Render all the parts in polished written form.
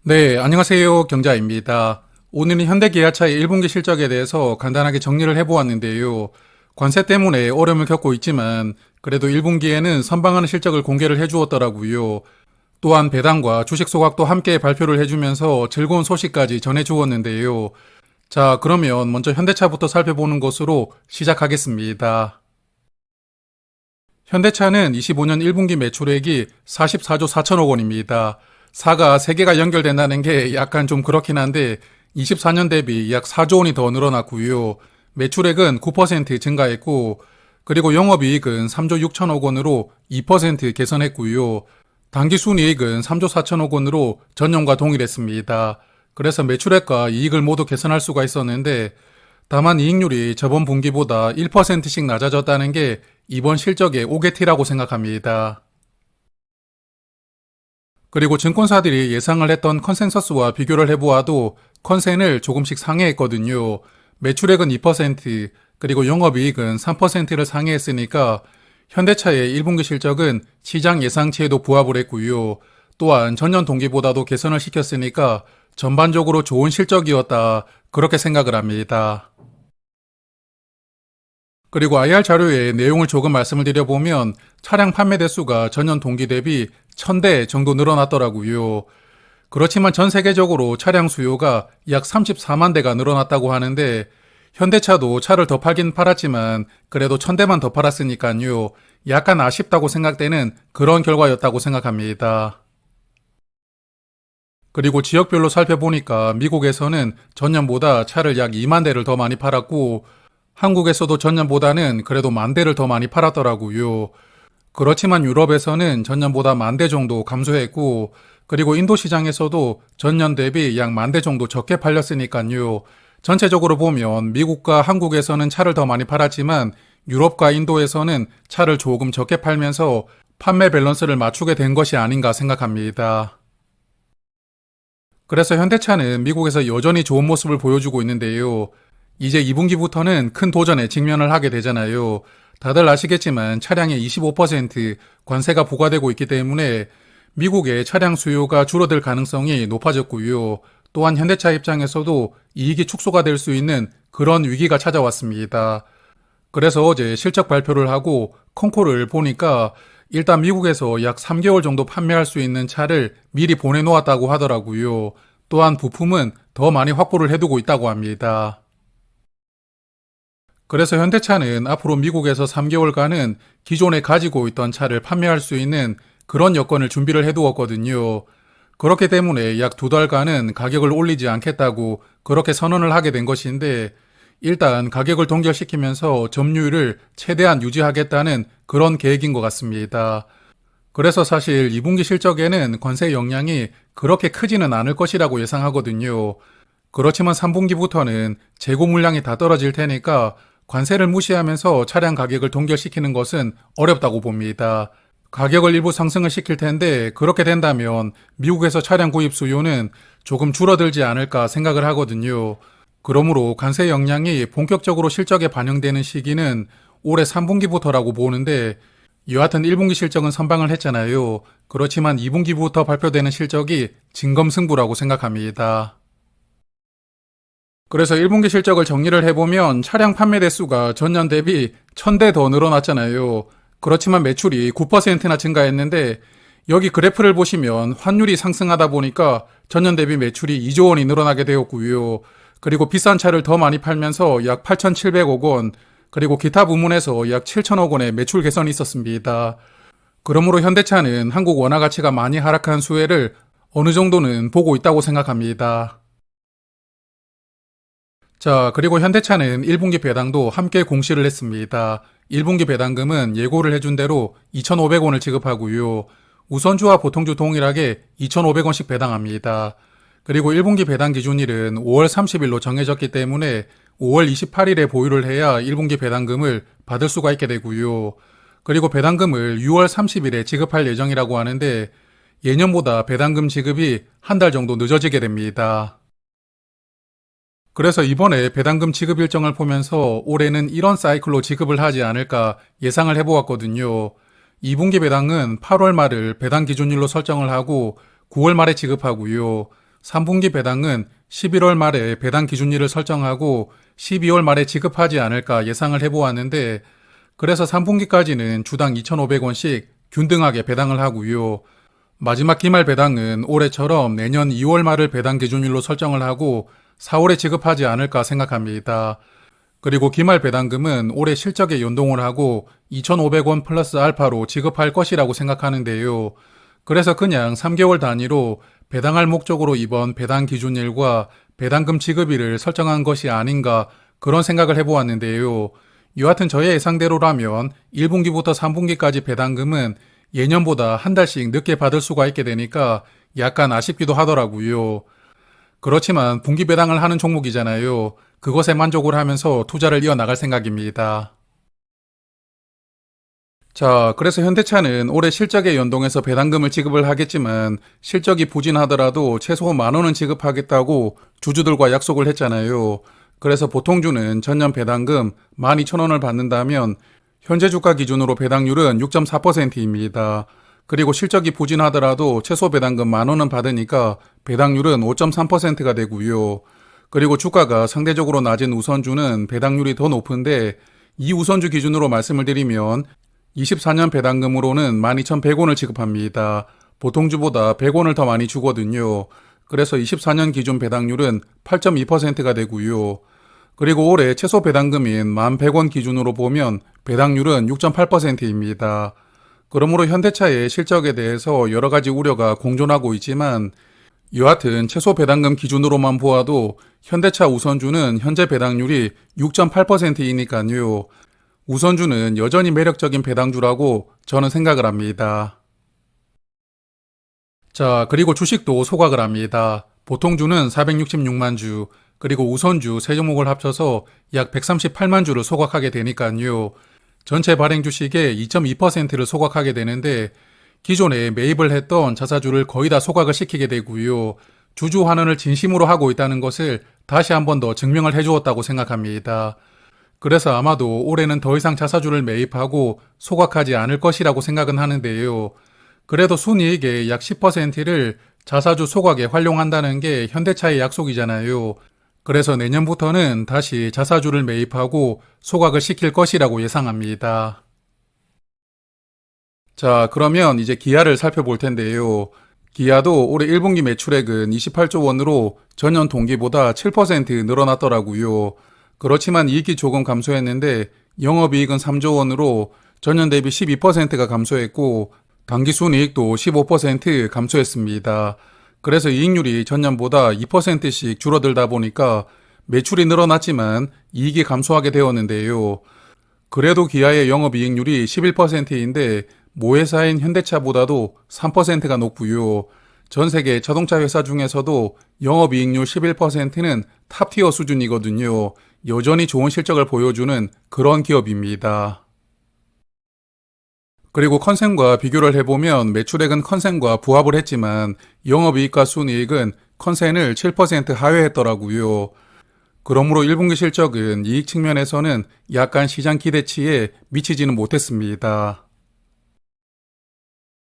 네, 안녕하세요. 경자입니다. 오늘은 현대기아차의 1분기 실적에 대해서 간단하게 정리를 해보았는데요. 관세 때문에 어려움을 겪고 있지만 그래도 1분기에는 선방하는 실적을 공개를 해주었더라고요. 또한 배당과 주식 소각도 함께 발표를 해주면서 즐거운 소식까지 전해주었는데요. 자, 그러면 먼저 현대차부터 살펴보는 것으로 시작하겠습니다. 현대차는 25년 1분기 매출액이 44조 4천억 원입니다. 4가 3개가 연결된다는 게 약간 좀 그렇긴 한데 24년 대비 약 4조 원이 더 늘어났고요. 매출액은 9% 증가했고 그리고 영업이익은 3조 6천억 원으로 2% 개선했고요. 당기순이익은 3조 4천억 원으로 전년과 동일했습니다. 그래서 매출액과 이익을 모두 개선할 수가 있었는데 다만 이익률이 저번 분기보다 1%씩 낮아졌다는 게 이번 실적의 오개티라고 생각합니다. 그리고 증권사들이 예상을 했던 컨센서스와 비교를 해보아도 컨센을 조금씩 상회했거든요. 매출액은 2%, 그리고 영업이익은 3%를 상회했으니까 현대차의 1분기 실적은 시장 예상치에도 부합을 했고요. 또한 전년 동기보다도 개선을 시켰으니까 전반적으로 좋은 실적이었다, 그렇게 생각을 합니다. 그리고 IR 자료의 내용을 조금 말씀을 드려보면 차량 판매 대수가 전년 동기 대비 1000대 정도 늘어났더라고요. 그렇지만 전 세계적으로 차량 수요가 약 34만 대가 늘어났다고 하는데 현대차도 차를 더 팔긴 팔았지만 그래도 1000대만 더 팔았으니까요. 약간 아쉽다고 생각되는 그런 결과였다고 생각합니다. 그리고 지역별로 살펴보니까 미국에서는 전년보다 차를 약 2만 대를 더 많이 팔았고 한국에서도 전년보다는 그래도 10,000대를 더 많이 팔았더라고요. 그렇지만 유럽에서는 전년보다 10,000대 정도 감소했고 그리고 인도 시장에서도 전년 대비 약 10,000대 정도 적게 팔렸으니까요. 전체적으로 보면 미국과 한국에서는 차를 더 많이 팔았지만 유럽과 인도에서는 차를 조금 적게 팔면서 판매 밸런스를 맞추게 된 것이 아닌가 생각합니다. 그래서 현대차는 미국에서 여전히 좋은 모습을 보여주고 있는데요. 이제 2분기부터는 큰 도전에 직면을 하게 되잖아요. 다들 아시겠지만 차량의 25% 관세가 부과되고 있기 때문에 미국의 차량 수요가 줄어들 가능성이 높아졌고요. 또한 현대차 입장에서도 이익이 축소가 될 수 있는 그런 위기가 찾아왔습니다. 그래서 어제 실적 발표를 하고 콩코를 보니까 일단 미국에서 약 3개월 정도 판매할 수 있는 차를 미리 보내놓았다고 하더라고요. 또한 부품은 더 많이 확보를 해두고 있다고 합니다. 그래서 현대차는 앞으로 미국에서 3개월간은 기존에 가지고 있던 차를 판매할 수 있는 그런 여건을 준비를 해두었거든요. 그렇기 때문에 약 2달간은 가격을 올리지 않겠다고 그렇게 선언을 하게 된 것인데 일단 가격을 동결시키면서 점유율을 최대한 유지하겠다는 그런 계획인 것 같습니다. 그래서 사실 2분기 실적에는 관세 영향이 그렇게 크지는 않을 것이라고 예상하거든요. 그렇지만 3분기부터는 재고 물량이 다 떨어질 테니까 관세를 무시하면서 차량 가격을 동결시키는 것은 어렵다고 봅니다. 가격을 일부 상승을 시킬 텐데 그렇게 된다면 미국에서 차량 구입 수요는 조금 줄어들지 않을까 생각을 하거든요. 그러므로 관세 영향이 본격적으로 실적에 반영되는 시기는 올해 3분기부터라고 보는데 여하튼 1분기 실적은 선방을 했잖아요. 그렇지만 2분기부터 발표되는 실적이 진검승부라고 생각합니다. 그래서 1분기 실적을 정리를 해보면 차량 판매 대수가 전년 대비 1000대 더 늘어났잖아요. 그렇지만 매출이 9%나 증가했는데 여기 그래프를 보시면 환율이 상승하다 보니까 전년 대비 매출이 2조 원이 늘어나게 되었고요. 그리고 비싼 차를 더 많이 팔면서 약 8,700억 원, 그리고 기타 부문에서 약 7천억 원의 매출 개선이 있었습니다. 그러므로 현대차는 한국 원화 가치가 많이 하락한 수혜를 어느 정도는 보고 있다고 생각합니다. 자, 그리고 현대차는 1분기 배당도 함께 공시를 했습니다. 1분기 배당금은 예고를 해준 대로 2,500원을 지급하고요. 우선주와 보통주 동일하게 2,500원씩 배당합니다. 그리고 1분기 배당 기준일은 5월 30일로 정해졌기 때문에 5월 28일에 보유를 해야 1분기 배당금을 받을 수가 있게 되고요. 그리고 배당금을 6월 30일에 지급할 예정이라고 하는데 예년보다 배당금 지급이 한 달 정도 늦어지게 됩니다. 그래서 이번에 배당금 지급 일정을 보면서 올해는 이런 사이클로 지급을 하지 않을까 예상을 해보았거든요. 2분기 배당은 8월 말을 배당 기준일로 설정을 하고 9월 말에 지급하고요. 3분기 배당은 11월 말에 배당 기준일을 설정하고 12월 말에 지급하지 않을까 예상을 해보았는데, 그래서 3분기까지는 주당 2,500원씩 균등하게 배당을 하고요. 마지막 기말 배당은 올해처럼 내년 2월 말을 배당 기준일로 설정을 하고 4월에 지급하지 않을까 생각합니다. 그리고 기말 배당금은 올해 실적에 연동을 하고 2,500원 플러스 알파로 지급할 것이라고 생각하는데요. 그래서 그냥 3개월 단위로 배당할 목적으로 이번 배당 기준일과 배당금 지급일을 설정한 것이 아닌가 그런 생각을 해보았는데요. 여하튼 저의 예상대로라면 1분기부터 3분기까지 배당금은 예년보다 한 달씩 늦게 받을 수가 있게 되니까 약간 아쉽기도 하더라고요. 그렇지만 분기 배당을 하는 종목이잖아요. 그것에 만족을 하면서 투자를 이어나갈 생각입니다. 자, 그래서 현대차는 올해 실적에 연동해서 배당금을 지급을 하겠지만 실적이 부진하더라도 최소 10,000원은 지급하겠다고 주주들과 약속을 했잖아요. 그래서 보통주는 전년 배당금 12,000원을 받는다면 현재 주가 기준으로 배당률은 6.4%입니다. 그리고 실적이 부진하더라도 최소 배당금 10,000원은 받으니까 배당률은 5.3%가 되고요. 그리고 주가가 상대적으로 낮은 우선주는 배당률이 더 높은데, 이 우선주 기준으로 말씀을 드리면 24년 배당금으로는 12,100원을 지급합니다. 보통주보다 100원을 더 많이 주거든요. 그래서 24년 기준 배당률은 8.2%가 되고요. 그리고 올해 최소 배당금인 1,100원 기준으로 보면 배당률은 6.8%입니다. 그러므로 현대차의 실적에 대해서 여러 가지 우려가 공존하고 있지만, 여하튼 최소 배당금 기준으로만 보아도 현대차 우선주는 현재 배당률이 6.8%이니까요. 우선주는 여전히 매력적인 배당주라고 저는 생각을 합니다. 자, 그리고 주식도 소각을 합니다. 보통주는 466만 주, 그리고 우선주 세 종목을 합쳐서 약 138만 주를 소각하게 되니까요. 전체 발행 주식의 2.2%를 소각하게 되는데, 기존에 매입을 했던 자사주를 거의 다 소각을 시키게 되고요. 주주 환원을 진심으로 하고 있다는 것을 다시 한 번 더 증명을 해주었다고 생각합니다. 그래서 아마도 올해는 더 이상 자사주를 매입하고 소각하지 않을 것이라고 생각은 하는데요. 그래도 순이익의 약 10%를 자사주 소각에 활용한다는 게 현대차의 약속이잖아요. 그래서 내년부터는 다시 자사주를 매입하고 소각을 시킬 것이라고 예상합니다. 자, 그러면 이제 기아를 살펴볼 텐데요. 기아도 올해 1분기 매출액은 28조 원으로 전년 동기보다 7% 늘어났더라고요. 그렇지만 이익이 조금 감소했는데 영업이익은 3조 원으로 전년 대비 12%가 감소했고 당기순이익도 15% 감소했습니다. 그래서 이익률이 전년보다 2%씩 줄어들다 보니까 매출이 늘어났지만 이익이 감소하게 되었는데요. 그래도 기아의 영업이익률이 11%인데 모회사인 현대차보다도 3%가 높고요. 전 세계 자동차 회사 중에서도 영업이익률 11%는 탑티어 수준이거든요. 여전히 좋은 실적을 보여주는 그런 기업입니다. 그리고 컨센과 비교를 해보면 매출액은 컨센과 부합을 했지만 영업이익과 순이익은 컨센을 7% 하회했더라고요. 그러므로 1분기 실적은 이익 측면에서는 약간 시장 기대치에 미치지는 못했습니다.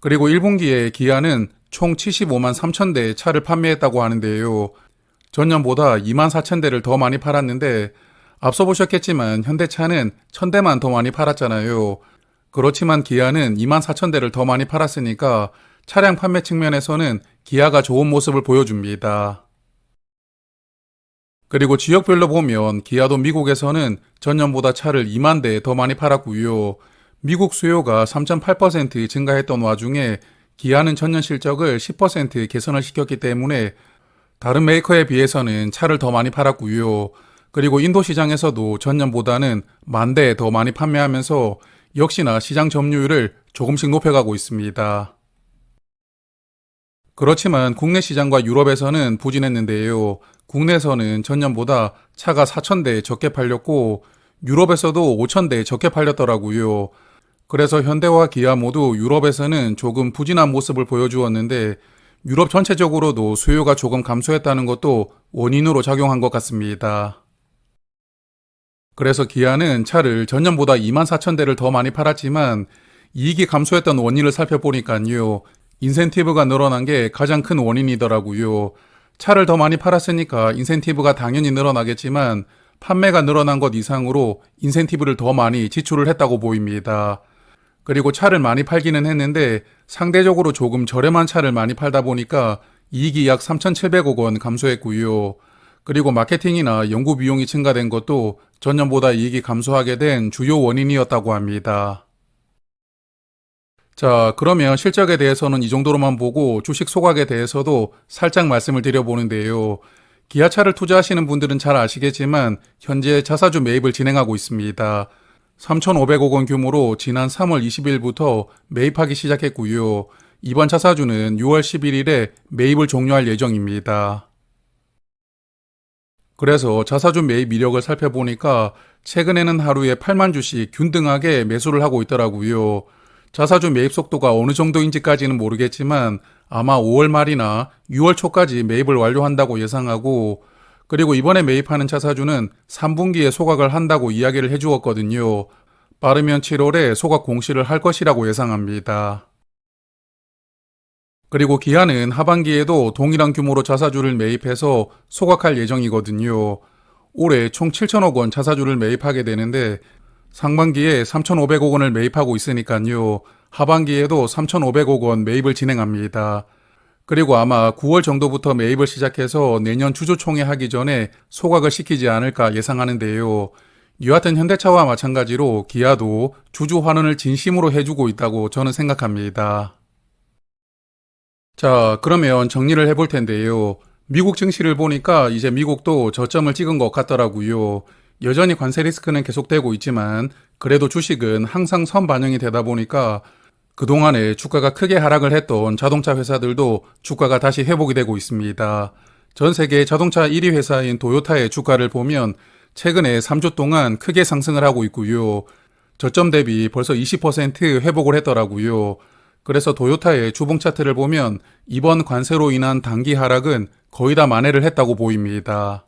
그리고 1분기에 기아는 총 75만 3천 대의 차를 판매했다고 하는데요. 전년보다 2만 4천 대를 더 많이 팔았는데 앞서 보셨겠지만 현대차는 1,000대만 더 많이 팔았잖아요. 그렇지만 기아는 2만 4천 대를 더 많이 팔았으니까 차량 판매 측면에서는 기아가 좋은 모습을 보여줍니다. 그리고 지역별로 보면 기아도 미국에서는 전년보다 차를 2만 대 더 많이 팔았고요. 미국 수요가 3.8% 증가했던 와중에 기아는 전년 실적을 10% 개선을 시켰기 때문에 다른 메이커에 비해서는 차를 더 많이 팔았고요. 그리고 인도 시장에서도 전년보다는 10,000대 더 많이 판매하면서 역시나 시장 점유율을 조금씩 높여가고 있습니다. 그렇지만 국내 시장과 유럽에서는 부진했는데요. 국내에서는 전년보다 차가 4,000대 적게 팔렸고 유럽에서도 5,000대 적게 팔렸더라고요. 그래서 현대와 기아 모두 유럽에서는 조금 부진한 모습을 보여주었는데 유럽 전체적으로도 수요가 조금 감소했다는 것도 원인으로 작용한 것 같습니다. 그래서 기아는 차를 전년보다 2만 4천 대를 더 많이 팔았지만 이익이 감소했던 원인을 살펴보니까요. 인센티브가 늘어난 게 가장 큰 원인이더라고요. 차를 더 많이 팔았으니까 인센티브가 당연히 늘어나겠지만 판매가 늘어난 것 이상으로 인센티브를 더 많이 지출을 했다고 보입니다. 그리고 차를 많이 팔기는 했는데 상대적으로 조금 저렴한 차를 많이 팔다 보니까 이익이 약 3,700억 원 감소했고요. 그리고 마케팅이나 연구 비용이 증가된 것도 전년보다 이익이 감소하게 된 주요 원인이었다고 합니다. 자, 그러면 실적에 대해서는 이 정도로만 보고 주식 소각에 대해서도 살짝 말씀을 드려보는데요. 기아차를 투자하시는 분들은 잘 아시겠지만 현재 자사주 매입을 진행하고 있습니다. 3,500억 원 규모로 지난 3월 20일부터 매입하기 시작했고요. 이번 자사주는 6월 11일에 매입을 종료할 예정입니다. 그래서 자사주 매입 이력을 살펴보니까 최근에는 하루에 8만 주씩 균등하게 매수를 하고 있더라고요. 자사주 매입 속도가 어느 정도인지까지는 모르겠지만 아마 5월 말이나 6월 초까지 매입을 완료한다고 예상하고, 그리고 이번에 매입하는 자사주는 3분기에 소각을 한다고 이야기를 해주었거든요. 빠르면 7월에 소각 공시를 할 것이라고 예상합니다. 그리고 기아는 하반기에도 동일한 규모로 자사주를 매입해서 소각할 예정이거든요. 올해 총 7천억 원 자사주를 매입하게 되는데 상반기에 3,500억 원을 매입하고 있으니까요. 하반기에도 3,500억 원 매입을 진행합니다. 그리고 아마 9월 정도부터 매입을 시작해서 내년 주주총회 하기 전에 소각을 시키지 않을까 예상하는데요. 여하튼 현대차와 마찬가지로 기아도 주주 환원을 진심으로 해주고 있다고 저는 생각합니다. 자, 그러면 정리를 해볼 텐데요. 미국 증시를 보니까 이제 미국도 저점을 찍은 것 같더라고요. 여전히 관세 리스크는 계속되고 있지만 그래도 주식은 항상 선반영이 되다 보니까 그동안에 주가가 크게 하락을 했던 자동차 회사들도 주가가 다시 회복이 되고 있습니다. 전 세계 자동차 1위 회사인 도요타의 주가를 보면 최근에 3주 동안 크게 상승을 하고 있고요. 저점 대비 벌써 20% 회복을 했더라고요. 그래서 도요타의 주봉 차트를 보면 이번 관세로 인한 단기 하락은 거의 다 만회를 했다고 보입니다.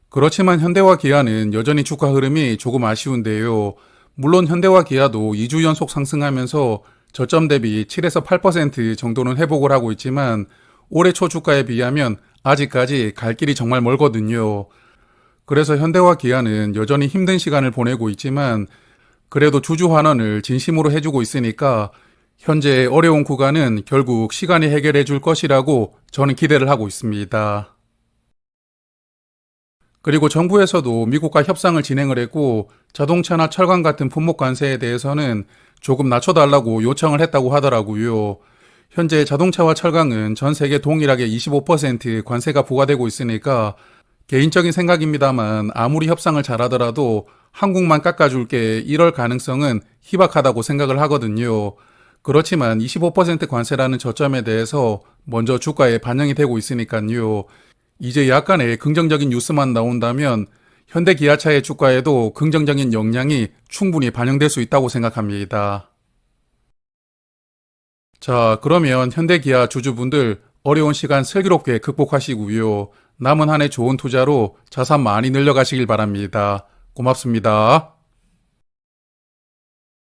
그렇지만 현대와 기아는 여전히 주가 흐름이 조금 아쉬운데요. 물론 현대와 기아도 2주 연속 상승하면서 저점 대비 7에서 8% 정도는 회복을 하고 있지만 올해 초 주가에 비하면 아직까지 갈 길이 정말 멀거든요. 그래서 현대와 기아는 여전히 힘든 시간을 보내고 있지만 그래도 주주 환원을 진심으로 해주고 있으니까 현재 어려운 구간은 결국 시간이 해결해 줄 것이라고 저는 기대를 하고 있습니다. 그리고 정부에서도 미국과 협상을 진행을 했고 자동차나 철강 같은 품목 관세에 대해서는 조금 낮춰달라고 요청을 했다고 하더라고요. 현재 자동차와 철강은 전 세계 동일하게 25% 관세가 부과되고 있으니까 개인적인 생각입니다만 아무리 협상을 잘하더라도 한국만 깎아줄게 이럴 가능성은 희박하다고 생각을 하거든요. 그렇지만 25% 관세라는 저점에 대해서 먼저 주가에 반영이 되고 있으니까요. 이제 약간의 긍정적인 뉴스만 나온다면 현대 기아차의 주가에도 긍정적인 영향이 충분히 반영될 수 있다고 생각합니다. 자, 그러면 현대 기아 주주분들 어려운 시간 슬기롭게 극복하시고요. 남은 한 해 좋은 투자로 자산 많이 늘려가시길 바랍니다. 고맙습니다.